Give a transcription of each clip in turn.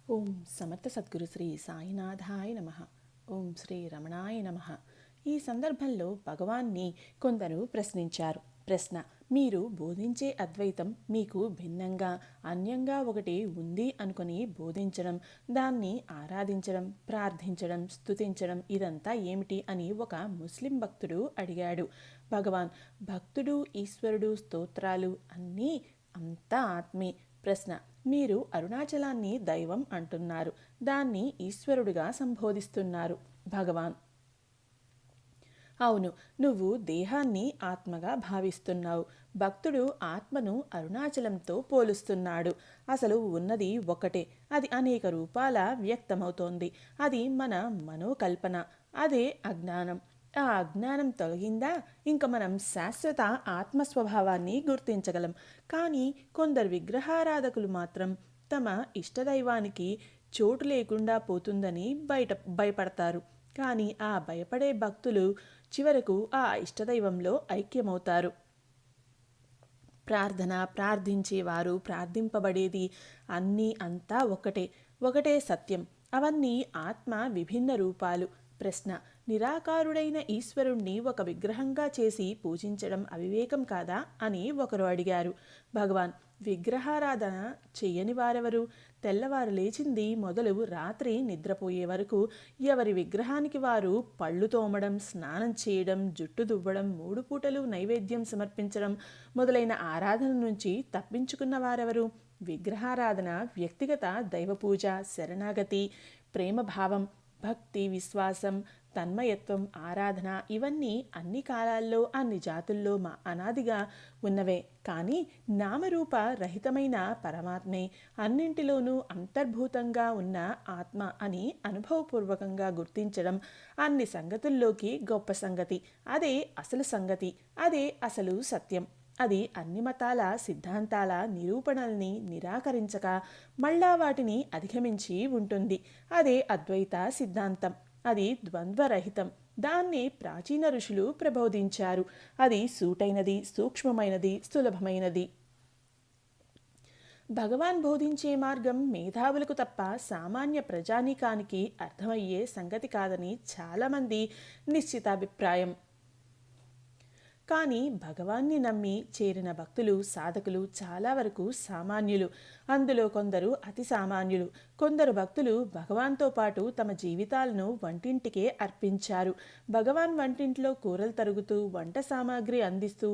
ఓం సమర్థ సద్గురు శ్రీ సాయినాథాయ నమః. ఓం శ్రీ రమణాయ నమః. ఈ సందర్భంలో భగవాన్ని కొందరు ప్రశ్నించారు. ప్రశ్న: మీరు బోధించే అద్వైతం మీకు భిన్నంగా అన్యంగా ఒకటి ఉంది అనుకుని బోధించడం, దాన్ని ఆరాధించడం, ప్రార్థించడం, స్తుతించడం ఇదంతా ఏమిటి అని ఒక ముస్లిం భక్తుడు అడిగాడు. భగవాన్: భక్తుడు, ఈశ్వరుడు, స్తోత్రాలు అన్నీ అంతా ఆత్మే. ప్రశ్న: మీరు అరుణాచలాన్ని దైవం అంటున్నారు, దాన్ని ఈశ్వరుడిగా సంబోధిస్తున్నారు. భగవాన్: అవును, నువ్వు దేహాన్ని ఆత్మగా భావిస్తున్నావు. భక్తుడు ఆత్మను అరుణాచలంతో పోలుస్తున్నాడు. అసలు ఉన్నది ఒకటే, అది అనేక రూపాల వ్యక్తమవుతోంది. అది మన మనోకల్పన, అదే అజ్ఞానం. ఆ అజ్ఞానం తొలగిందా ఇంక మనం శాశ్వత ఆత్మస్వభావాన్ని గుర్తించగలం. కానీ కొందరు విగ్రహారాధకులు మాత్రం తమ ఇష్టదైవానికి చోటు లేకుండా పోతుందని భయపడతారు. కానీ ఆ భయపడే భక్తులు చివరకు ఆ ఇష్టదైవంలో ఐక్యమవుతారు. ప్రార్థించేవారు, ప్రార్థింపబడేది అన్నీ అంతా ఒకటే సత్యం. అవన్నీ ఆత్మ విభిన్న రూపాలు. ప్రశ్న: నిరాకారుడైన ఈశ్వరుణ్ణి ఒక విగ్రహంగా చేసి పూజించడం అవివేకం కాదా అని ఒకరు అడిగారు. భగవాన్: విగ్రహారాధన చెయ్యని వారెవరు? తెల్లవారు లేచింది మొదలు రాత్రి నిద్రపోయే వరకు ఎవరి విగ్రహానికి వారు పళ్ళు తోమడం, స్నానం చేయడం, జుట్టు దువ్వడం, 3 పూటలు నైవేద్యం సమర్పించడం మొదలైన ఆరాధన నుంచి తప్పించుకున్న వారెవరు? విగ్రహారాధన వ్యక్తిగత దైవపూజ, శరణాగతి, ప్రేమభావం, భక్తి, విశ్వాసం, తన్మయత్వం, ఆరాధన ఇవన్నీ అన్ని కాలాల్లో అన్ని జాతుల్లో అనాదిగా ఉన్నవే. కానీ నామరూప రహితమైన పరమాత్మే అన్నింటిలోనూ అంతర్భూతంగా ఉన్న ఆత్మ అని అనుభవపూర్వకంగా గుర్తించడం అన్ని సంగతుల్లోకి గొప్ప సంగతి. అదే అసలు సంగతి, అదే అసలు సత్యం. అది అన్ని మతాల సిద్ధాంతాల నిరూపణల్ని నిరాకరించక మళ్ళా వాటిని అధిగమించి ఉంటుంది. అదే అద్వైత సిద్ధాంతం. అది ద్వంద్వరహితం. దాన్ని ప్రాచీన ఋషులు ప్రబోధించారు. అది సూటైనది, సూక్ష్మమైనది, సులభమైనది. భగవాన్ బోధించే మార్గం మేధావులకు తప్ప సామాన్య ప్రజానీకానికి అర్థమయ్యే సంగతి కాదని చాలామంది నిశ్చితాభిప్రాయం. కానీ భగవాన్ని నమ్మి చేరిన భక్తులు, సాధకులు చాలా వరకు సామాన్యులు. అందులో కొందరు అతి సామాన్యులు. కొందరు భక్తులు భగవాన్తో పాటు తమ జీవితాలను వంటింటికే అర్పించారు. భగవాన్ వంటింట్లో కూరలు తరుగుతూ, వంట సామాగ్రి అందిస్తూ,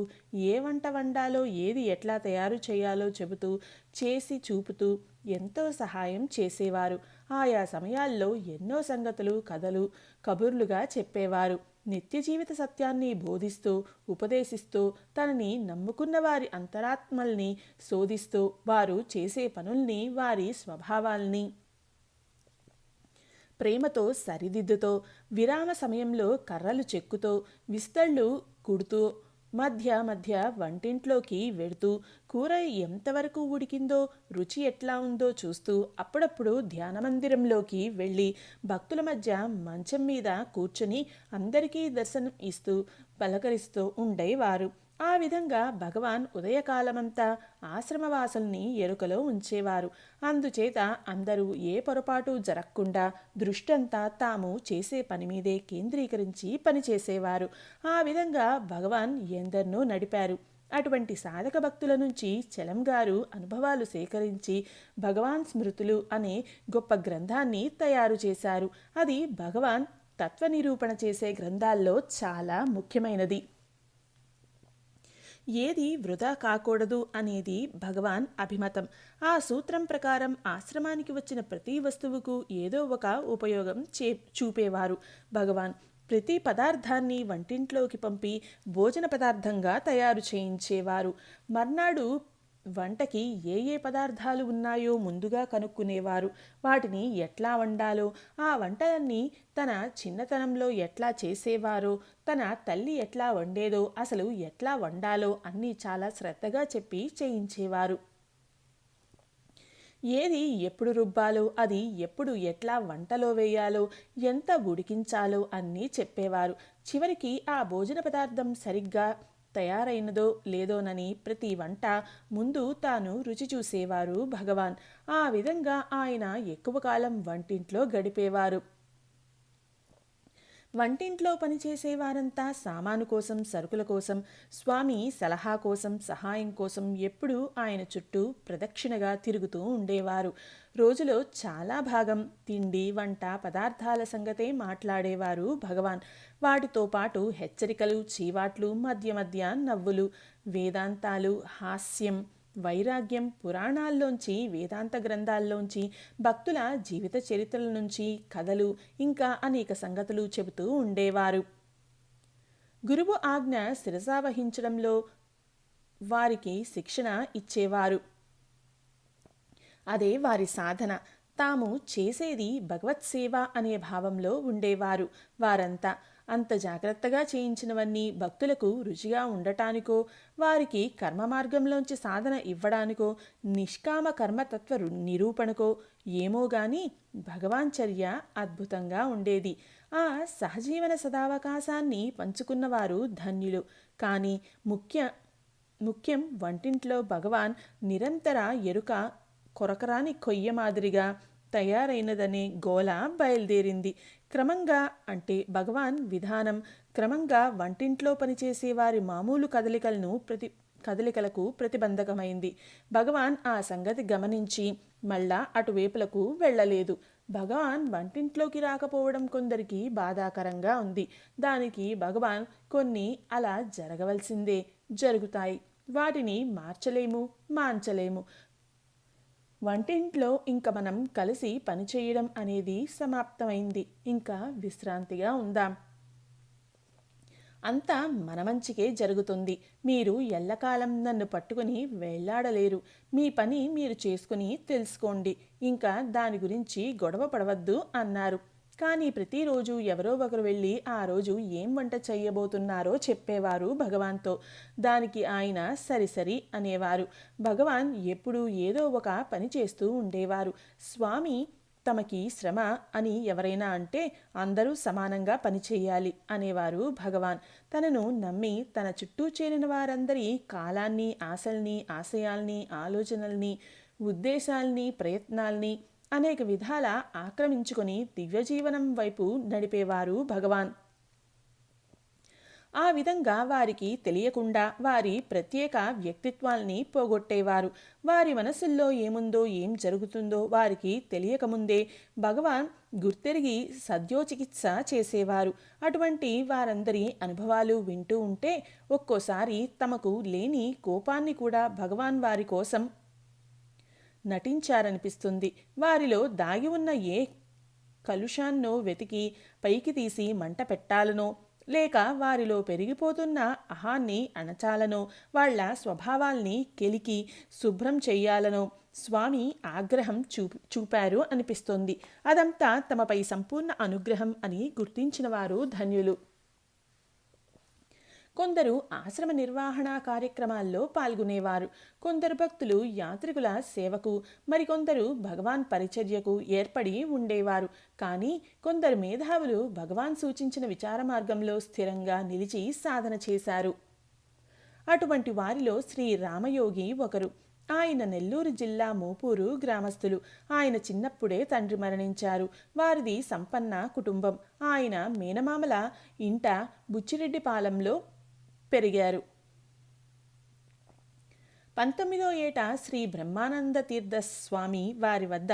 ఏ వంట వండాలో, ఏది ఎట్లా తయారు చేయాలో చెబుతూ, చేసి చూపుతూ ఎంతో సహాయం చేసేవారు. ఆయా సమయాల్లో ఎన్నో సంగతులు, కథలు, కబుర్లుగా చెప్పేవారు. నిత్య జీవిత సత్యాన్ని బోధిస్తూ, ఉపదేశిస్తూ, తనని నమ్ముకున్న వారి అంతరాత్మల్ని శోధిస్తూ, వారు చేసే పనుల్ని, వారి స్వభావాల్ని ప్రేమతో సరిదిద్దుతో, విరామ సమయంలో కర్రలు చెక్కుతో, విస్తళ్ళు కుడుతూ, మధ్య మధ్య వంటింట్లోకి వెడుతూ, కూర ఎంతవరకు ఉడికిందో, రుచి ఎట్లా ఉందో చూస్తూ, అప్పుడప్పుడు ధ్యానమందిరంలోకి వెళ్ళి భక్తుల మధ్య మంచం మీద కూర్చుని అందరికీ దర్శనం ఇస్తూ పలకరిస్తూ ఉండేవారు. ఆ విధంగా భగవాన్ ఉదయకాలమంతా ఆశ్రమవాసుల్ని ఎరుకలో ఉంచేవారు. అందుచేత అందరూ ఏ పొరపాటు జరగకుండా దృష్టంతా తాము చేసే పని మీదే కేంద్రీకరించి పనిచేసేవారు. ఆ విధంగా భగవాన్ ఎందరినో నడిపారు. అటువంటి సాధక భక్తుల నుంచి చలం గారు అనుభవాలు సేకరించి భగవాన్ స్మృతులు అనే గొప్ప గ్రంథాన్ని తయారు చేశారు. అది భగవాన్ తత్వనిరూపణ చేసే గ్రంథాల్లో చాలా ముఖ్యమైనది. ఏది వృధా కాకూడదు అనేది భగవాన్ అభిమతం. ఆ సూత్రం ప్రకారం ఆశ్రమానికి వచ్చిన ప్రతి వస్తువుకు ఏదో ఒక ఉపయోగం చూపేవారు భగవాన్. ప్రతి పదార్థాన్ని వంటింట్లోకి పంపి భోజన పదార్థంగా తయారు చేయించేవారు. మర్నాడు వంటకి ఏ ఏ పదార్థాలు ఉన్నాయో ముందుగా కనుక్కునేవారు. వాటిని ఎట్లా వండాలో, ఆ వంటలన్నీ తన చిన్నతనంలో ఎట్లా చేసేవారో, తన తల్లి ఎట్లా వండేదో, అసలు ఎట్లా వండాలో అన్నీ చాలా శ్రద్ధగా చెప్పి చేయించేవారు. ఏది ఎప్పుడు రుబ్బాలో, అది ఎప్పుడు ఎట్లా వంటలో వేయాలో, ఎంత ఉడికించాలో అన్నీ చెప్పేవారు. చివరికి ఆ భోజన పదార్థం సరిగ్గా తయారైనదో లేదోనని ప్రతి వంట ముందు తాను రుచి చూసేవారు భగవాన్. ఆ విధంగా ఆయన ఎక్కువ కాలం వంటింట్లో గడిపేవారు. వంటింట్లో పనిచేసేవారంతా సామాను కోసం, సరుకుల కోసం, స్వామి సలహా కోసం, సహాయం కోసం ఎప్పుడూ ఆయన చుట్టూ ప్రదక్షిణగా తిరుగుతూ ఉండేవారు. రోజులో చాలా భాగం తిండి, వంట, పదార్థాల సంగతే మాట్లాడేవారు భగవాన్. వాటితో పాటు హెచ్చరికలు, చీవాట్లు, మధ్య మధ్య నవ్వులు, వేదాంతాలు, హాస్యం, వైరాగ్యం, పురాణాల్లోంచి, వేదాంత గ్రంథాల్లోంచి, భక్తుల జీవిత చరిత్రల నుంచి కథలు, ఇంకా అనేక సంగతులు చెబుతూ ఉండేవారు. గురువు ఆజ్ఞ శిరసావహించడంలో వారికి శిక్షణ ఇచ్చేవారు. అదే వారి సాధన. తాము చేసేది భగవత్ సేవ అనే భావంలో ఉండేవారు వారంతా. అంత జాగ్రత్తగా చేయించినవన్నీ భక్తులకు రుచిగా ఉండటానికో, వారికి కర్మ మార్గంలోంచి సాధన ఇవ్వడానికో, నిష్కామ కర్మతత్వ నిరూపణకో ఏమో గాని భగవాన్ చర్య అద్భుతంగా ఉండేది. ఆ సహజీవన సదావకాశాన్ని పంచుకున్నవారు ధన్యులు. కానీ ముఖ్యం వంటింట్లో భగవాన్ నిరంతర ఎరుక కొరకరాని కొయ్య మాదిరిగా తయారైనదనే గోల బయలుదేరింది. క్రమంగా, అంటే భగవాన్ విధానం క్రమంగా వంటింట్లో పనిచేసే వారి మామూలు కదలికలకు ప్రతిబంధకమైంది. భగవాన్ ఆ సంగతి గమనించి మళ్ళా అటువైపులకు వెళ్ళలేదు. భగవాన్ వంటింట్లోకి రాకపోవడం కొందరికి బాధాకరంగా ఉంది. దానికి భగవాన్ కొన్ని అలా జరగవలసిందే, జరుగుతాయి. వాటిని మార్చలేము, మాంచలేము. వంటింట్లో ఇంక మనం కలిసి పనిచేయడం అనేది సమాప్తమైంది. ఇంకా విశ్రాంతిగా ఉందాం. అంతా మన మంచికే జరుగుతుంది. మీరు ఎల్లకాలం నన్ను పట్టుకుని వేళ్లాడలేరు. మీ పని మీరు చేసుకుని తెలుసుకోండి. ఇంకా దాని గురించి గొడవ పడవద్దు అన్నారు. కానీ ప్రతిరోజు ఎవరో ఒకరు వెళ్ళి ఆ రోజు ఏం వంట చెయ్యబోతున్నారో చెప్పేవారు భగవాన్తో. దానికి ఆయన సరిసరి అనేవారు. భగవాన్ ఎప్పుడూ ఏదో ఒక పని చేస్తూ ఉండేవారు. స్వామి తమకి శ్రమ అని ఎవరైనా అంటే అందరూ సమానంగా పనిచేయాలి అనేవారు భగవాన్. తనను నమ్మి తన చుట్టూ చేరిన వారందరి కాలాన్ని, ఆశల్ని, ఆశయాల్ని, ఆలోచనల్ని, ఉద్దేశాల్ని, ప్రయత్నాల్ని అనేక విధాల ఆక్రమించుకొని దివ్యజీవనం వైపు నడిపేవారు భగవాన్. ఆ విధంగా వారికి తెలియకుండా వారి ప్రత్యేక వ్యక్తిత్వాల్ని పోగొట్టేవారు. వారి మనసుల్లో ఏముందో, ఏం జరుగుతుందో వారికి తెలియకముందే భగవాన్ గుర్తెరిగి సద్యోచికిత్స చేసేవారు. అటువంటి వారందరి అనుభవాలు వింటూ ఉంటే ఒక్కోసారి తమకు లేని కోపాన్ని కూడా భగవాన్ వారి కోసం నటించారనిపిస్తుంది. వారిలో దాగి ఉన్న ఏ కలుషాన్నో వెతికి పైకి తీసి మంట పెట్టాలనో, లేక వారిలో పెరిగిపోతున్న అహాన్ని అణచాలనో, వాళ్ల స్వభావాల్ని కెలికి శుభ్రం చెయ్యాలనో స్వామి ఆగ్రహం చూపారు అనిపిస్తోంది. అదంతా తమపై సంపూర్ణ అనుగ్రహం అని గుర్తించిన వారు ధన్యులు. కొందరు ఆశ్రమ నిర్వహణ కార్యక్రమాల్లో పాల్గొనేవారు. కొందరు భక్తులు యాత్రికుల సేవకు, మరికొందరు భగవాన్ పరిచర్యకు ఏర్పడి ఉండేవారు. కానీ కొందరు మేధావులు భగవాన్ సూచించిన విచార మార్గంలో స్థిరంగా నిలిచి సాధన చేశారు. అటువంటి వారిలో శ్రీ రామయోగి ఒకరు. ఆయన నెల్లూరు జిల్లా మోపూరు గ్రామస్తులు. ఆయన చిన్నప్పుడే తండ్రి మరణించారు. వారిది సంపన్న కుటుంబం. ఆయన మేనమామల ఇంట బుచ్చిరెడ్డిపాలెంలో పెరిగారు. 19వ ఏట శ్రీ బ్రహ్మానంద తీర్థ స్వామి వారి వద్ద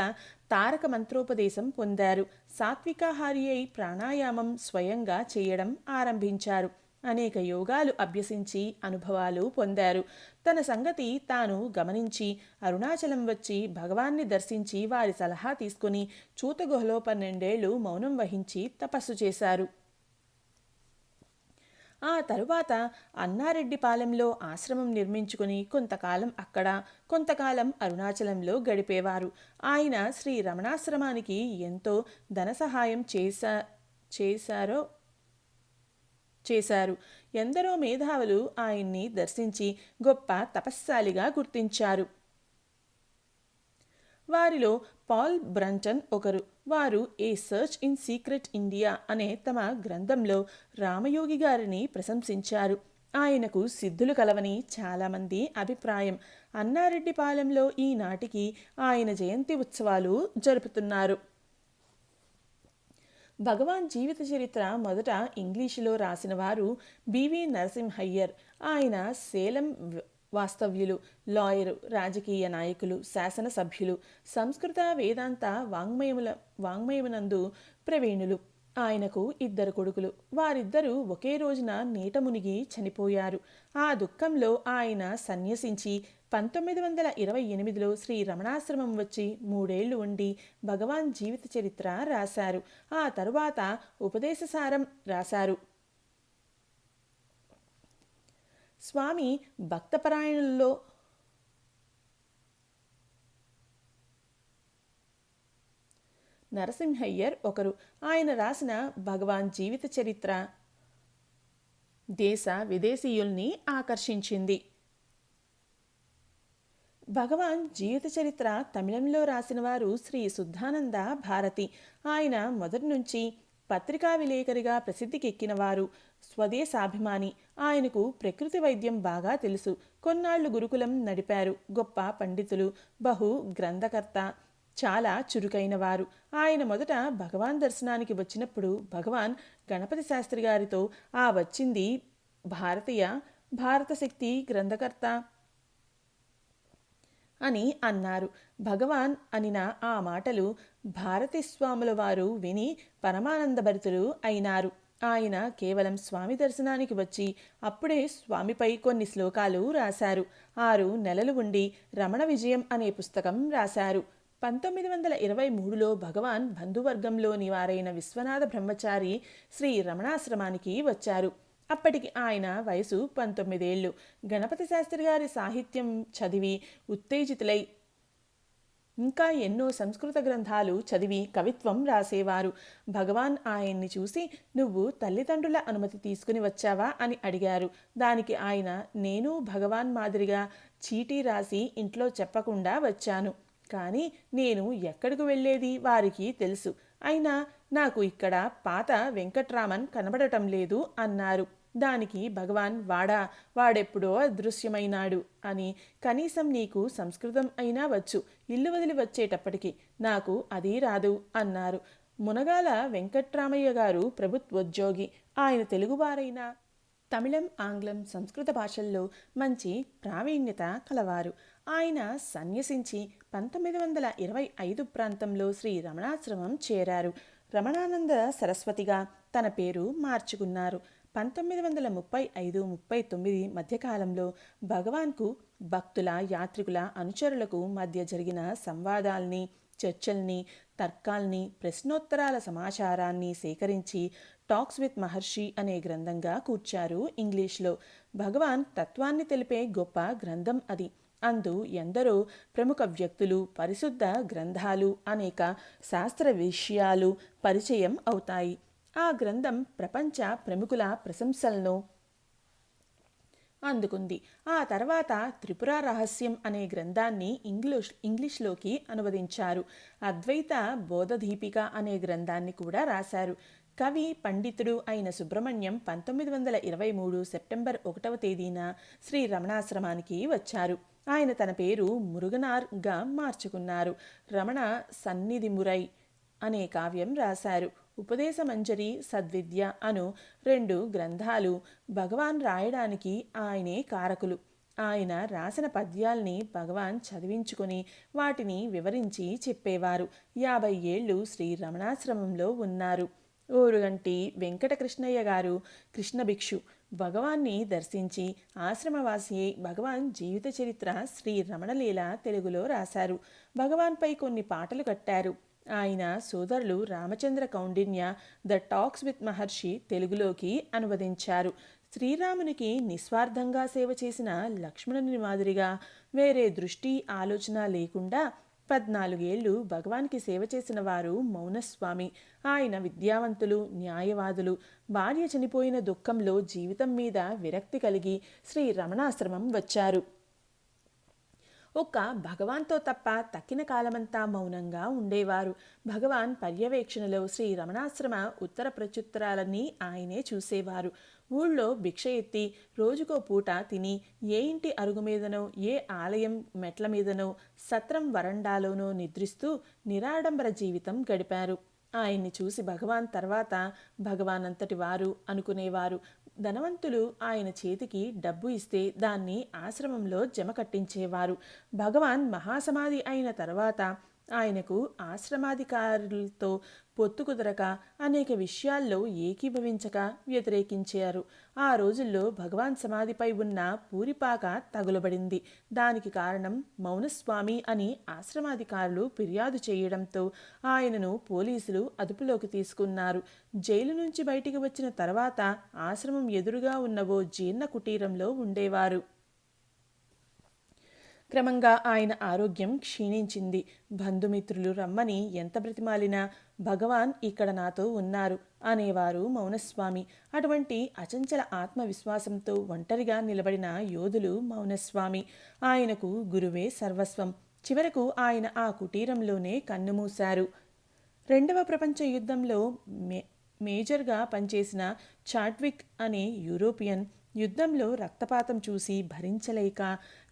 తారక మంత్రోపదేశం పొందారు. సాత్వికాహారి అయి ప్రాణాయామం స్వయంగా చేయడం ఆరంభించారు. అనేక యోగాలు అభ్యసించి అనుభవాలు పొందారు. తన సంగతి తాను గమనించి అరుణాచలం వచ్చి భగవాన్ని దర్శించి వారి సలహా తీసుకుని చూతగుహలో 12 ఏళ్లు మౌనం వహించి తపస్సు చేశారు. ఆ తరువాత అన్నారెడ్డిపాలెంలో ఆశ్రమం నిర్మించుకుని కొంతకాలం అక్కడ, కొంతకాలం అరుణాచలంలో గడిపేవారు. ఆయన శ్రీ రమణాశ్రమానికి ఎంతో ధన సహాయం చేశారు. ఎందరో మేధావులు ఆయన్ని దర్శించి గొప్ప తపస్శాలిగా గుర్తించారు. వారిలో పాల్ బ్రంటన్ ఒకరు. వారు ఏ సర్చ్ ఇన్ సీక్రెట్ ఇండియా అనే తమ గ్రంథంలో రామయోగి గారిని ప్రశంసించారు. ఆయనకు సిద్ధులు కలవని చాలామంది అభిప్రాయం. అన్నారెడ్డిపాలెంలో ఈనాటికి ఆయన జయంతి ఉత్సవాలు జరుపుతున్నారు. భగవాన్ జీవిత చరిత్ర మొదట ఇంగ్లీషులో రాసిన వారు బివి నరసింహయ్యర్. ఆయన సేలం వాస్తవ్యులు, లాయరు, రాజకీయ నాయకులు, శాసనసభ్యులు, సంస్కృత వేదాంత వాంగ్మయమునందు ప్రవీణులు. ఆయనకు 2 కొడుకులు. వారిద్దరూ ఒకే రోజున నీట మునిగి చనిపోయారు. ఆ దుఃఖంలో ఆయన సన్యసించి 1928లో శ్రీ రమణాశ్రమం వచ్చి 3 ఏళ్లు ఉండి భగవాన్ జీవిత చరిత్ర రాశారు. ఆ తరువాత ఉపదేశసారం రాశారు. స్వామి భక్తపరాయణుల్లో నరసింహయ్యర్ ఒకరు. ఆయన రాసిన భగవాన్ జీవిత చరిత్ర దేశ విదేశీయుల్ని ఆకర్షించింది. భగవాన్ జీవిత చరిత్ర తమిళంలో రాసిన వారు శ్రీ శుద్ధానంద భారతి. ఆయన మొదటి నుంచి పత్రికా విలేకరిగా ప్రసిద్ధికెక్కినవారు, స్వదేశాభిమాని. ఆయనకు ప్రకృతి వైద్యం బాగా తెలుసు. కొన్నాళ్లు గురుకులం నడిపారు. గొప్ప పండితులు, బహు గ్రంథకర్త, చాలా చురుకైనవారు. ఆయన మొదట భగవాన్ దర్శనానికి వచ్చినప్పుడు భగవాన్ గణపతి శాస్త్రి గారితో వచ్చింది భారత శక్తి గ్రంథకర్త అని అన్నారు. భగవాన్ అనిన ఆ మాటలు భారతీ స్వాముల వారు విని పరమానందభరితులు అయినారు. ఆయన కేవలం స్వామి దర్శనానికి వచ్చి అప్పుడే స్వామిపై కొన్ని శ్లోకాలు రాశారు. 6 నెలలు ఉండి రమణ విజయం అనే పుస్తకం రాశారు. 1923లో భగవాన్ బంధువర్గంలోని వారైన విశ్వనాథ బ్రహ్మచారి శ్రీ రమణాశ్రమానికి వచ్చారు. అప్పటికి ఆయన వయసు 19 ఏళ్ళు. గణపతి శాస్త్రి గారి సాహిత్యం చదివి ఉత్తేజితులై ఇంకా ఎన్నో సంస్కృత గ్రంథాలు చదివి కవిత్వం రాసేవారు. భగవాన్ ఆయన్ని చూసి, నువ్వు తల్లిదండ్రుల అనుమతి తీసుకుని వచ్చావా అని అడిగారు. దానికి ఆయన, నేను భగవాన్ మాదిరిగా చీటీ రాసి ఇంట్లో చెప్పకుండా వచ్చాను. కానీ నేను ఎక్కడికి వెళ్ళేది వారికి తెలుసు. అయినా నాకు ఇక్కడ పాత వెంకట్రామన్ కనబడటం లేదు అన్నారు. దానికి భగవాన్, వాడెప్పుడో అదృశ్యమైనాడు అని, కనీసం నీకు సంస్కృతం అయినా వచ్చు, ఇల్లు వదిలి వచ్చేటప్పటికి. నాకు అది రాదు అన్నారు. మునగాల వెంకట్రామయ్య గారు ప్రభుత్వోద్యోగి. ఆయన తెలుగువారైనా తమిళం, ఆంగ్లం, సంస్కృత భాషల్లో మంచి ప్రావీణ్యత కలవారు. ఆయన సన్యసించి 1925 ప్రాంతంలో శ్రీ రమణాశ్రమం చేరారు. రమణానంద సరస్వతిగా తన పేరు మార్చుకున్నారు. 1935-39 మధ్యకాలంలో భగవాన్కు భక్తుల, యాత్రికుల, అనుచరులకు మధ్య జరిగిన సంవాదాల్ని, చర్చల్ని, తర్కాల్ని, ప్రశ్నోత్తరాల సమాచారాన్ని సేకరించి టాక్స్ విత్ మహర్షి అనే గ్రంథంగా కూర్చారు ఇంగ్లీష్లో. భగవాన్ తత్వాన్ని తెలిపే గొప్ప గ్రంథం అది. అందు ఎందరో ప్రముఖ వ్యక్తులు, పరిశుద్ధ గ్రంథాలు, అనేక శాస్త్ర విషయాలు పరిచయం అవుతాయి. ఆ గ్రంథం ప్రపంచ ప్రముఖుల ప్రశంసలను అందుకుంది. ఆ తర్వాత త్రిపుర రహస్యం అనే గ్రంథాన్ని ఇంగ్లీష్లోకి అనువదించారు. అద్వైత బోధదీపిక అనే గ్రంథాన్ని కూడా రాశారు. కవి, పండితుడు అయిన సుబ్రహ్మణ్యం 1923 సెప్టెంబర్ 1వ తేదీన శ్రీ రమణాశ్రమానికి వచ్చారు. ఆయన తన పేరు మురుగనార్గా మార్చుకున్నారు. రమణ సన్నిధిమురై అనే కావ్యం రాశారు. ఉపదేశమంజరి, సద్విద్య అను 2 గ్రంథాలు భగవాన్ రాయడానికి ఆయనే కారకులు. ఆయన రాసిన పద్యాల్ని భగవాన్ చదివించుకొని వాటిని వివరించి చెప్పేవారు. 50 ఏళ్ళు శ్రీ రమణాశ్రమంలో ఉన్నారు. ఓరుగంటి వెంకటకృష్ణయ్య గారు కృష్ణభిక్షు భగవాన్ని దర్శించి ఆశ్రమవాసి భగవాన్ జీవిత చరిత్ర శ్రీ రమణలీల తెలుగులో రాశారు. భగవాన్పై కొన్ని పాటలు కట్టారు. ఆయన సోదరులు Ramachandra Kaundinya the talks with Maharshi తెలుగులోకి అనువదించారు. శ్రీరామునికి నిస్వార్థంగా సేవ చేసిన లక్ష్మణుని మాదిరిగా వేరే దృష్టి, ఆలోచన లేకుండా 14 ఏళ్ళు భగవాన్కి సేవ చేసిన వారు మౌనస్వామి. ఆయన విద్యావంతులు, న్యాయవాదులు. భార్య చనిపోయిన దుఃఖంలో జీవితం మీద విరక్తి కలిగి శ్రీ రమణాశ్రమం వచ్చారు. ఒక్క భగవాన్తో తప్ప తక్కిన కాలమంతా మౌనంగా ఉండేవారు. భగవాన్ పర్యవేక్షణలో శ్రీ రమణాశ్రమ ఉత్తర ప్రత్యుత్తరాలన్నీ ఆయనే చూసేవారు. ఊళ్ళో భిక్ష ఎత్తి రోజుకో పూట తిని ఏ ఇంటి అరుగు మీదనో ఏ ఆలయం మెట్ల మీదనో సత్రం వరండాలోనో నిద్రిస్తూ నిరాడంబర జీవితం గడిపారు. ఆయన్ని చూసి భగవాన్ తర్వాత భగవాన్ అంతటి వారు అనుకునేవారు. ధనవంతులు ఆయన చేతికి డబ్బు ఇస్తే దాన్ని ఆశ్రమంలో జమ కట్టించేవారు. భగవాన్ మహాసమాధి అయిన తర్వాత ఆయనకు ఆశ్రమాధికారులతో పొత్తు కుదరక అనేక విషయాల్లో ఏకీభవించక వ్యతిరేకించారు. ఆ రోజుల్లో భగవాన్ సమాధిపై ఉన్న పూరిపాక తగులబడింది. దానికి కారణం మౌనస్వామి అని ఆశ్రమాధికారులు ఫిర్యాదు చేయడంతో ఆయనను పోలీసులు అదుపులోకి తీసుకున్నారు. జైలు నుంచి బయటికి వచ్చిన తర్వాత ఆశ్రమం ఎదురుగా ఉన్న ఓ జీర్ణ కుటీరంలో ఉండేవారు. క్రమంగా ఆయన ఆరోగ్యం క్షీణించింది. బంధుమిత్రులు రమ్మని ఎంత బ్రతిమాలినా భగవాన్ ఇక్కడ నాతో ఉన్నారు అనేవారు మౌనస్వామి. అటువంటి అచంచల ఆత్మవిశ్వాసంతో ఒంటరిగా నిలబడిన యోధులు మౌనస్వామి. ఆయనకు గురువే సర్వస్వం. చివరకు ఆయన ఆ కుటీరంలోనే కన్నుమూశారు. రెండవ ప్రపంచ యుద్ధంలో మేజర్గా పనిచేసిన చాడ్విక్ అనే యూరోపియన్ యుద్ధంలో రక్తపాతం చూసి భరించలేక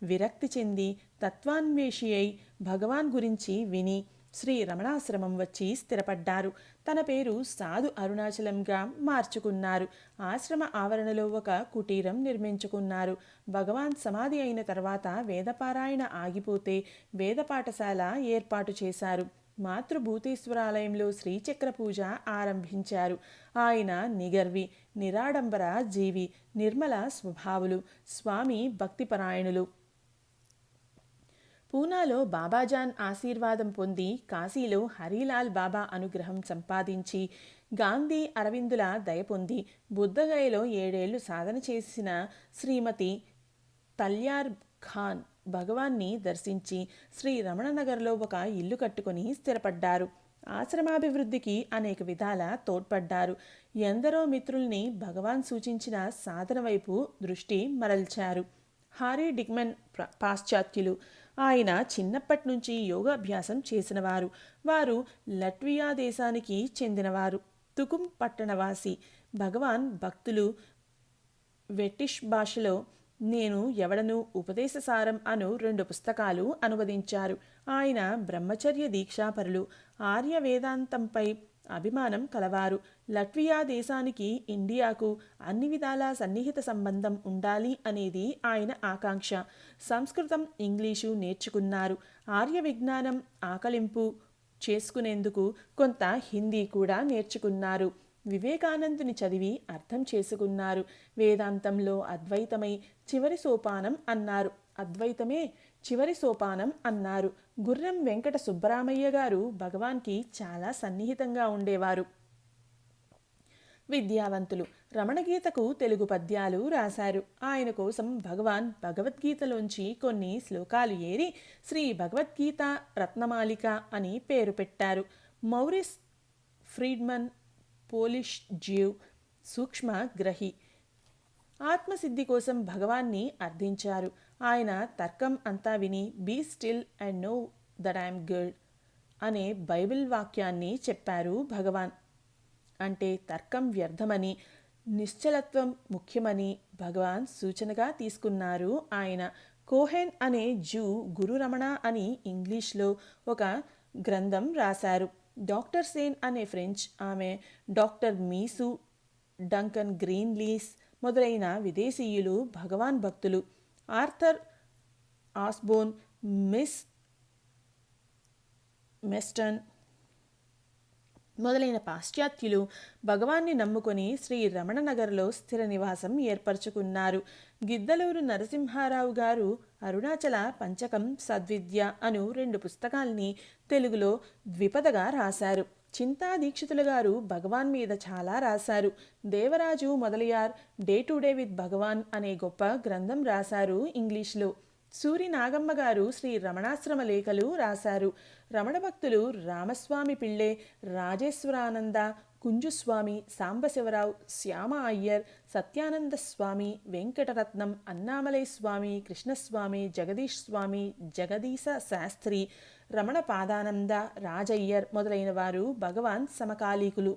విరక్తి చెంది తత్వాన్వేషి అయి భగవాన్ గురించి విని శ్రీ రమణాశ్రమం వచ్చి స్థిరపడ్డారు. తన పేరు సాధు అరుణాచలంగా మార్చుకున్నారు. ఆశ్రమ ఆవరణలో ఒక కుటీరం నిర్మించుకున్నారు. భగవాన్ సమాధి అయిన తర్వాత వేదపారాయణ ఆగిపోతే వేద పాఠశాల ఏర్పాటు చేశారు. మాతృభూతేశ్వరాలయంలో శ్రీచక్ర పూజ ఆరంభించారు. ఆయన నిగర్వి, నిరాడంబర జీవి, నిర్మల స్వభావులు, స్వామి భక్తిపరాయణులు. పూనాలో బాబాజాన్ ఆశీర్వాదం పొంది కాశీలో హరిలాల్ బాబా అనుగ్రహం సంపాదించి గాంధీ అరవిందుల దయ పొంది బుద్ధగయలో 7 ఏళ్లు సాధన చేసిన శ్రీమతి తల్యార్ ఖాన్ భగవాన్ని దర్శించి శ్రీ రమణనగర్లో ఒక ఇల్లు కట్టుకుని స్థిరపడ్డారు. ఆశ్రమాభివృద్ధికి అనేక విధాల తోడ్పడ్డారు. ఎందరో మిత్రుల్ని భగవాన్ సూచించిన సాధన వైపు దృష్టి మరల్చారు. హారీ డిగ్మన్ పాశ్చాత్యులు. ఆయన చిన్నప్పటి నుంచి యోగాభ్యాసం చేసినవారు. వారు లట్వియా దేశానికి చెందినవారు. తుకుం పట్టణవాసి. భగవాన్ భక్తులు వెట్టిష్ భాషలో నేను ఎవడను ఉపదేశసారం అను 2 పుస్తకాలు అనువదించారు. ఆయన బ్రహ్మచర్య దీక్షాపరులు. ఆర్య వేదాంతంపై అభిమానం కలవారు. లట్వియా దేశానికి ఇండియాకు అన్ని విధాలా సన్నిహిత సంబంధం ఉండాలి అనేది ఆయన ఆకాంక్ష. సంస్కృతం, ఇంగ్లీషు నేర్చుకున్నారు. ఆర్య విజ్ఞానం ఆకలింపు చేసుకునేందుకు కొంత హిందీ కూడా నేర్చుకున్నారు. వివేకానందుని చదివి అర్థం చేసుకున్నారు. వేదాంతంలో అద్వైతమై చివరి సోపానం అన్నారు. అద్వైతమే చివరి సోపానం అన్నారు. గుర్రం వెంకట సుబ్బరామయ్య గారు భగవాన్కి చాలా సన్నిహితంగా ఉండేవారు. విద్యావంతులు. రమణగీతకు తెలుగు పద్యాలు రాశారు. ఆయన కోసం భగవాన్ భగవద్గీతలోంచి కొన్ని శ్లోకాలు ఏరి శ్రీ భగవద్గీత రత్నమాలిక అని పేరు పెట్టారు. మౌరిస్ ఫ్రీడ్మన్ పోలిష్ జీవ్ సూక్ష్మ గ్రహి. ఆత్మసిద్ధి కోసం భగవాన్ని అర్థించారు. ఆయన తర్కం అంతా విని be still and know that I am good అనే బైబిల్ వాక్యాన్ని చెప్పారు భగవాన్. అంటే తర్కం వ్యర్థమని, నిశ్చలత్వం ముఖ్యమని భగవాన్ సూచనగా తీసుకున్నారు ఆయన. కోహెన్ అనే జూ గురు రమణ అని ఇంగ్లీష్లో ఒక గ్రంథం రాశారు. డాక్టర్ సేన్ అనే ఫ్రెంచ్ ఆమె, డాక్టర్ మీసు, డంకన్ గ్రీన్లీస్ మొదలైన విదేశీయులు భగవాన్ భక్తులు. ఆర్థర్ ఆస్బోన్, మిస్ మెస్టన్ మొదలైన పాశ్చాత్యులు భగవాన్ని నమ్ముకొని శ్రీ రమణనగర్లో స్థిర నివాసం ఏర్పరచుకున్నారు. గిద్దలూరు నరసింహారావు గారు అరుణాచల పంచకం సద్విద్య అను 2 పుస్తకాల్ని తెలుగులో ద్విపదగా రాశారు. చింతా దీక్షితులు గారు భగవాన్ మీద చాలా రాశారు. Devaraju Mudaliar day to day with Bhagavan అనే గొప్ప గ్రంథం రాశారు ఇంగ్లీష్లో. సూరి నాగమ్మ గారు శ్రీ రమణాశ్రమ లేఖలు రాశారు. రమణ భక్తులు రామస్వామి పిళ్ళే, రాజేశ్వరానంద, కుంజుస్వామి, సాంబశివరావు, శ్యామ అయ్యర్, సత్యానంద స్వామి, వెంకటరత్నం, అన్నామలై స్వామి, కృష్ణస్వామి, జగదీష్ స్వామి, జగదీశ శాస్త్రి, రమణ పాదానంద, రాజయ్యర్ మొదలైన వారు భగవాన్ సమకాలీకులు.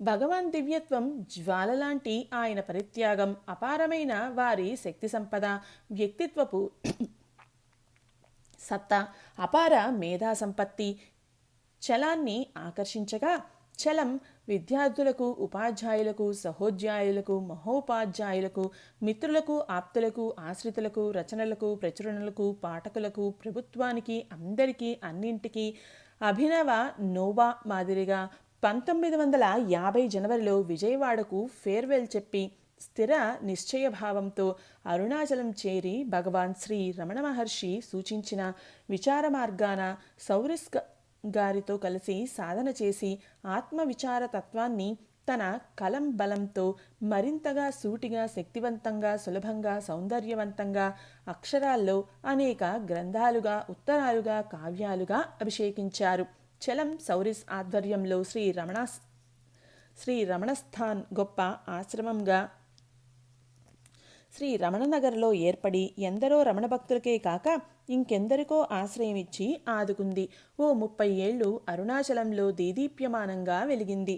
భగవాన్ దివ్యత్వం జ్వాలలాంటి ఆయన పరిత్యాగం, అపారమైన వారి శక్తి సంపద, వ్యక్తిత్వపు సత్తా, అపార మేధా సంపత్తి చలాన్ని ఆకర్షించగా, చలం విద్యార్థులకు, ఉపాధ్యాయులకు, సహోద్యాయులకు, మహోపాధ్యాయులకు, మిత్రులకు, ఆప్తులకు, ఆశ్రితులకు, రచనలకు, ప్రచురణలకు, పాఠకులకు, ప్రభుత్వానికి, అందరికీ, అన్నింటికీ అభినవ నోవా మాదిరిగా 1950 జనవరిలో విజయవాడకు ఫేర్వెల్ చెప్పి స్థిర నిశ్చయభావంతో అరుణాచలం చేరి భగవాన్ శ్రీ రమణ మహర్షి సూచించిన విచార మార్గాన సౌరిస్ గారితో కలిసి సాధన చేసి ఆత్మవిచార తత్వాన్ని తన కలం బలంతో మరింతగా సూటిగా, శక్తివంతంగా, సులభంగా, సౌందర్యవంతంగా అక్షరాల్లో అనేక గ్రంథాలుగా, ఉత్తరాలుగా, కావ్యాలుగా అభిషేకించారు. చలం సౌరిస్ ఆధ్వర్యంలో శ్రీ రమణస్థాన్ గొప్ప ఆశ్రమంగా శ్రీ రమణనగర్లో ఏర్పడి ఎందరో రమణ భక్తులకే కాక ఇంకెందరికో ఆశ్రయమిచ్చి ఆదుకుంది. ఓ 30 ఏళ్లు అరుణాచలంలో దేదీప్యమానంగా వెలిగింది.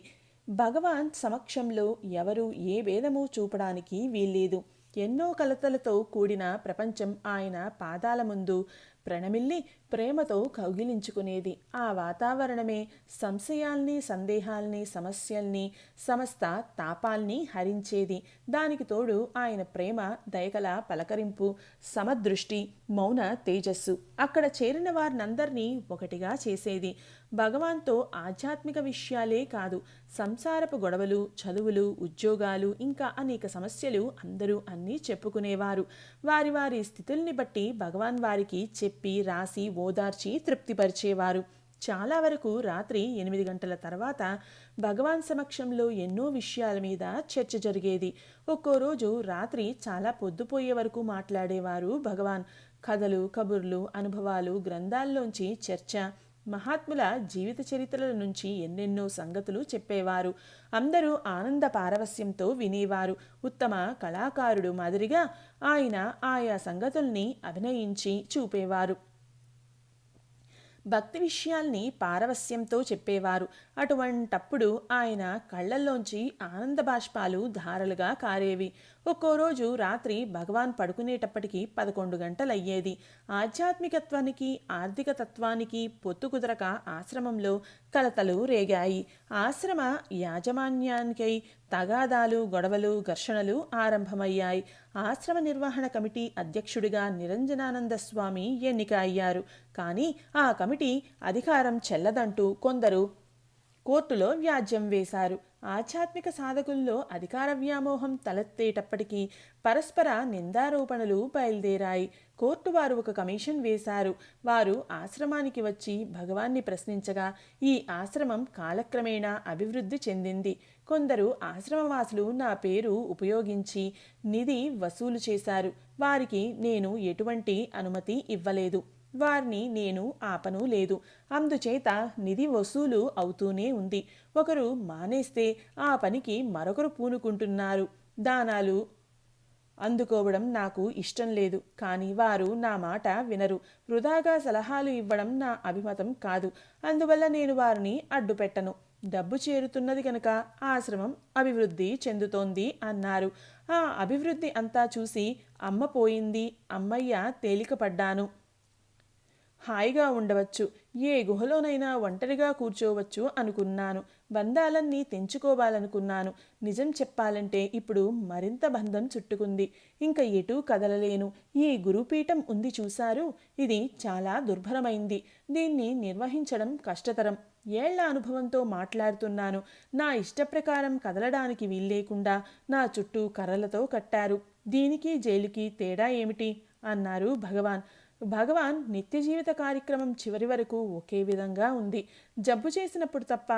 భగవాన్ సమక్షంలో ఎవరు ఏ భేదము చూపడానికి వీల్లేదు. ఎన్నో కలతలతో కూడిన ప్రపంచం ఆయన పాదాల ముందు ప్రణమిల్లి ప్రేమతో కౌగిలించుకునేది. ఆ వాతావరణమే సంశయాల్ని, సందేహాల్ని, సమస్యల్ని, సమస్త తాపాల్ని హరించేది. దానికి తోడు ఆయన ప్రేమ, దయగల పలకరింపు, సమదృష్టి, మౌన తేజస్సు అక్కడ చేరిన వారినందరినీ ఒకటిగా చేసేది. భగవాన్తో ఆధ్యాత్మిక విషయాలే కాదు, సంసారపు గొడవలు, చదువులు, ఉద్యోగాలు, ఇంకా అనేక సమస్యలు అందరూ అన్నీ చెప్పుకునేవారు. వారి వారి స్థితుల్ని బట్టి భగవాన్ వారికి చెప్పి, రాసి, ఓదార్చి తృప్తిపరిచేవారు. చాలా వరకు రాత్రి 8 గంటల తర్వాత భగవాన్ సమక్షంలో ఎన్నో విషయాల మీద చర్చ జరిగేది. ఒక్కో రోజు రాత్రి చాలా పొద్దుపోయే వరకు మాట్లాడేవారు భగవాన్. కథలు, కబుర్లు, అనుభవాలు, గ్రంథాల్లోంచి చర్చ, మహాత్ముల జీవిత చరిత్రల నుంచి ఎన్నెన్నో సంగతులు చెప్పేవారు. అందరూ ఆనంద పారవస్యంతో వినేవారు. ఉత్తమ కళాకారుడు మాదిరిగా ఆయన ఆయా సంగతుల్ని అభినయించి చూపేవారు. భక్తి విషయాల్ని పారవస్యంతో చెప్పేవారు. అటువంటప్పుడు ఆయన కళ్ళల్లోంచి ఆనంద బాష్పాలు ధారలుగా కారేవి. ఒక్కో రోజు రాత్రి భగవాన్ పడుకునేటప్పటికి 11 గంటలయ్యేది. ఆధ్యాత్మికత్వానికి, ఆర్థిక తత్వానికి పొత్తు కుదరక ఆశ్రమంలో కలతలు రేగాయి. ఆశ్రమ యాజమాన్యానికై తగాదాలు, గొడవలు, ఘర్షణలు ఆరంభమయ్యాయి. ఆశ్రమ నిర్వహణ కమిటీ అధ్యక్షుడిగా నిరంజనానంద స్వామి ఎన్నిక అయ్యారు. కానీ ఆ కమిటీ అధికారం చెల్లదంటూ కొందరు కోర్టులో వ్యాజ్యం వేశారు. ఆధ్యాత్మిక సాధకుల్లో అధికార వ్యామోహం తలెత్తేటప్పటికీ పరస్పర నిందారోపణలు బయలుదేరాయి. కోర్టు వారు ఒక కమిషన్ వేశారు. వారు ఆశ్రమానికి వచ్చి భగవాన్ని ప్రశ్నించగా ఈ ఆశ్రమం కాలక్రమేణా అభివృద్ధి చెందింది. కొందరు ఆశ్రమవాసులు నా పేరు ఉపయోగించి నిధి వసూలు చేశారు. వారికి నేను ఎటువంటి అనుమతి ఇవ్వలేదు. వారిని నేను ఆపను లేదు. అందుచేత నిధి వసూలు అవుతూనే ఉంది. ఒకరు మానేస్తే ఆ పనికి మరొకరు పూనుకుంటున్నారు. దానాలు అందుకోవడం నాకు ఇష్టం లేదు. కానీ వారు నా మాట వినరు. వృధాగా సలహాలు ఇవ్వడం నా అభిమతం కాదు. అందువల్ల నేను వారిని అడ్డుపెట్టను. డబ్బు చేరుతున్నది కనుక ఆశ్రమం అభివృద్ధి చెందుతోంది అన్నారు. ఆ అభివృద్ధి అంతా చూసి అమ్మ పోయింది, అమ్మయ్య తేలికపడ్డాను. హాయిగా ఉండవచ్చు, ఏ గుహలోనైనా ఒంటరిగా కూర్చోవచ్చు అనుకున్నాను. బంధాలన్నీ తెంచుకోవాలనుకున్నాను. నిజం చెప్పాలంటే ఇప్పుడు మరింత బంధం చుట్టుకుంది. ఇంకా ఎటూ కదలలేను. ఈ గురుపీఠం ఉంది చూశారు, ఇది చాలా దుర్భరమైంది. దీన్ని నిర్వహించడం కష్టతరం. ఏళ్ల అనుభవంతో మాట్లాడుతున్నాను. నా ఇష్టప్రకారం కదలడానికి వీల్లేకుండా నా చుట్టూ కర్రలతో కట్టారు. దీనికి జైలుకి తేడా ఏమిటి అన్నారు భగవాన్. భగవాన్ నిత్య జీవిత కార్యక్రమం చివరి వరకు ఒకే విధంగా ఉంది. జబ్బు చేసినప్పుడు తప్ప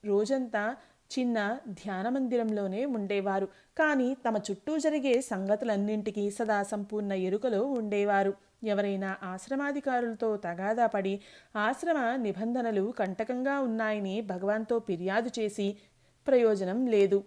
రోజంతా చిన్న ధ్యాన మందిరంలోనే ఉండేవారు. కానీ తమ చుట్టూ జరిగే సంగతులన్నింటికీ సదా సంపూర్ణ ఎరుకలో ఉండేవారు. ఎవరైనా ఆశ్రమాధికారులతో తగాదా పడి ఆశ్రమ నిబంధనలు కంటకంగా ఉన్నాయని భగవాన్తో ఫిర్యాదు చేసి ప్రయోజనం లేదు.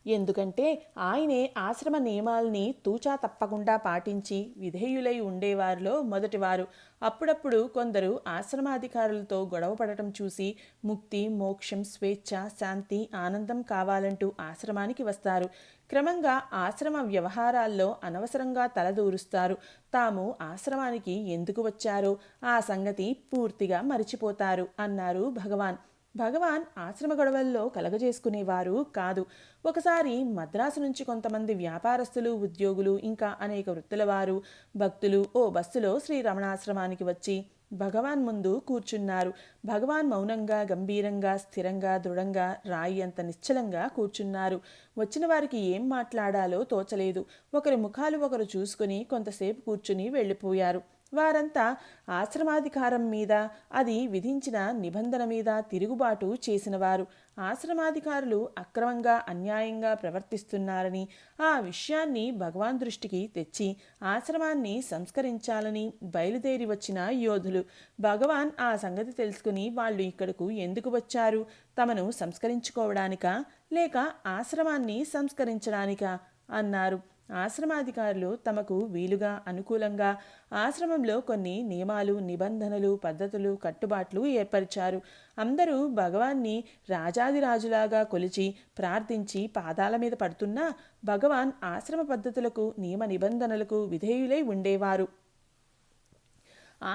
ఎందుకంటే ఆయనే ఆశ్రమ నియమాల్ని తూచా తప్పకుండా పాటించి విధేయులై ఉండేవారిలో మొదటివారు. అప్పుడప్పుడు కొందరు ఆశ్రమాధికారులతో గొడవపడటం చూసి ముక్తి, మోక్షం, స్వేచ్ఛ, శాంతి, ఆనందం కావాలంటూ ఆశ్రమానికి వస్తారు. క్రమంగా ఆశ్రమ వ్యవహారాల్లో అనవసరంగా తలదూరుస్తారు. తాము ఆశ్రమానికి ఎందుకు వచ్చారో ఆ సంగతి పూర్తిగా మరిచిపోతారు అన్నారు భగవాన్. భగవాన్ ఆశ్రమ గొడవల్లో కలగజేసుకునేవారు కాదు. ఒకసారి మద్రాసు నుంచి కొంతమంది వ్యాపారస్తులు, ఉద్యోగులు, ఇంకా అనేక వృత్తుల వారు, భక్తులు ఓ బస్సులో శ్రీరమణాశ్రమానికి వచ్చి భగవాన్ ముందు కూర్చున్నారు. భగవాన్ మౌనంగా, గంభీరంగా, స్థిరంగా, దృఢంగా, రాయి అంత నిశ్చలంగా కూర్చున్నారు. వచ్చిన వారికి ఏం మాట్లాడాలో తోచలేదు. ఒకరి ముఖాలు ఒకరు చూసుకుని కొంతసేపు కూర్చుని వెళ్ళిపోయారు. వారంతా ఆశ్రమాధికారం మీద, అది విధించిన నిబంధన మీద తిరుగుబాటు చేసినవారు. ఆశ్రమాధికారులు అక్రమంగా, అన్యాయంగా ప్రవర్తిస్తున్నారని ఆ విషయాన్ని భగవాన్ దృష్టికి తెచ్చి ఆశ్రమాన్ని సంస్కరించాలని బయలుదేరి వచ్చిన యోధులు. భగవాన్ ఆ సంగతి తెలుసుకుని వాళ్ళు ఇక్కడకు ఎందుకు వచ్చారు? తమను సంస్కరించుకోవడానికా, లేక ఆశ్రమాన్ని సంస్కరించడానికా అన్నారు. ఆశ్రమాధికారులు తమకు వీలుగా, అనుకూలంగా ఆశ్రమంలో కొన్ని నియమాలు, నిబంధనలు, పద్ధతులు, కట్టుబాట్లు ఏర్పరిచారు. అందరూ భగవాన్ని రాజాదిరాజులాగా కొలిచి ప్రార్థించి పాదాల మీద పడుతున్నా భగవాన్ ఆశ్రమ పద్ధతులకు, నియమ నిబంధనలకు విధేయులై ఉండేవారు.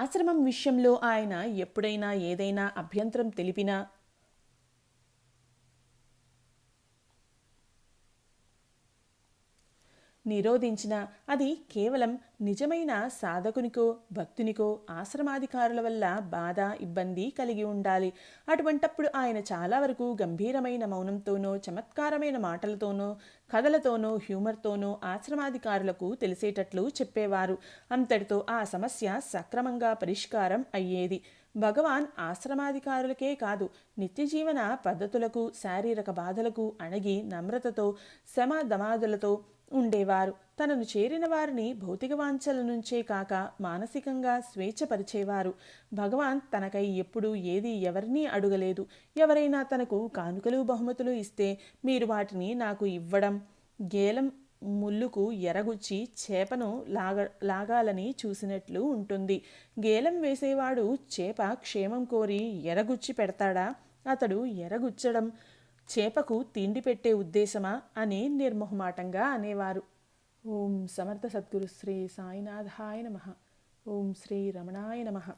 ఆశ్రమం విషయంలో ఆయన ఎప్పుడైనా ఏదైనా అభ్యంతరం తెలిపినా, నిరోధించిన అది కేవలం నిజమైన సాధకునికో, భక్తునికో ఆశ్రమాధికారుల వల్ల బాధ, ఇబ్బంది కలిగి ఉండాలి. అటువంటప్పుడు ఆయన చాలా వరకు గంభీరమైన మౌనంతోనో, చమత్కారమైన మాటలతోనో, కథలతోనో, హ్యూమర్తోనో ఆశ్రమాధికారులకు తెలిసేటట్లు చెప్పేవారు. అంతటితో ఆ సమస్య సక్రమంగా పరిష్కారం అయ్యేది. భగవాన్ ఆశ్రమాధికారులకే కాదు, నిత్యజీవన పద్ధతులకు, శారీరక బాధలకు అణగి నమ్రతతో, శమ దమాదులతో ఉండేవారు. తనను చేరిన వారిని భౌతిక వాంఛల నుంచే కాక మానసికంగా స్వేచ్ఛపరిచేవారు. భగవాన్ తనకై ఎప్పుడూ ఏది ఎవరినీ అడుగలేదు. ఎవరైనా తనకు కానుకలు, బహుమతులు ఇస్తే మీరు వాటిని నాకు ఇవ్వడం, గేలం ముల్లుకు ఎరగుచ్చి చేపను లాగాలని చూసినట్లు ఉంటుంది. గేలం వేసేవాడు చేప క్షేమం కోరి ఎరగుచ్చి పెడతాడా? అతడు ఎరగుచ్చడం చేపకు తిండి పెట్టే ఉద్దేశమా అని నిర్మోహమాటంగా అనేవారు. ఓం సమర్థ సద్గురు శ్రీ సాయినాథాయ నమః. ఓం శ్రీ రమణాయ నమః.